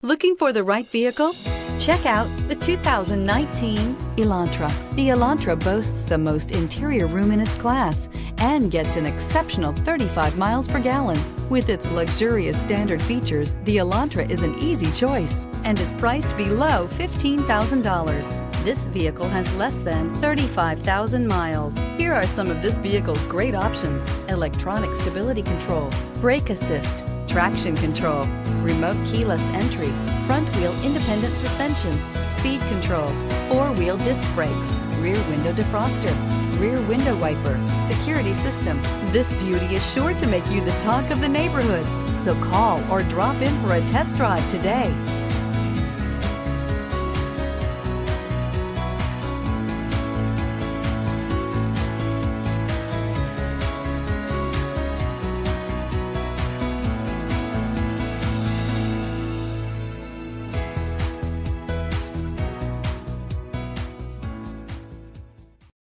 Looking for the right vehicle? Check out the 2019 Elantra. The Elantra boasts the most interior room in its class and gets an exceptional 35 miles per gallon. With its luxurious standard features, the Elantra is an easy choice and is priced below $15,000. This vehicle has less than 35,000 miles. Here are some of this vehicle's great options: electronic stability control, brake assist, traction control, remote keyless entry, front wheel independent suspension, speed control, four-wheel disc brakes, rear window defroster, rear window wiper, security system. This beauty is sure to make you the talk of the neighborhood. So call or drop in for a test drive today.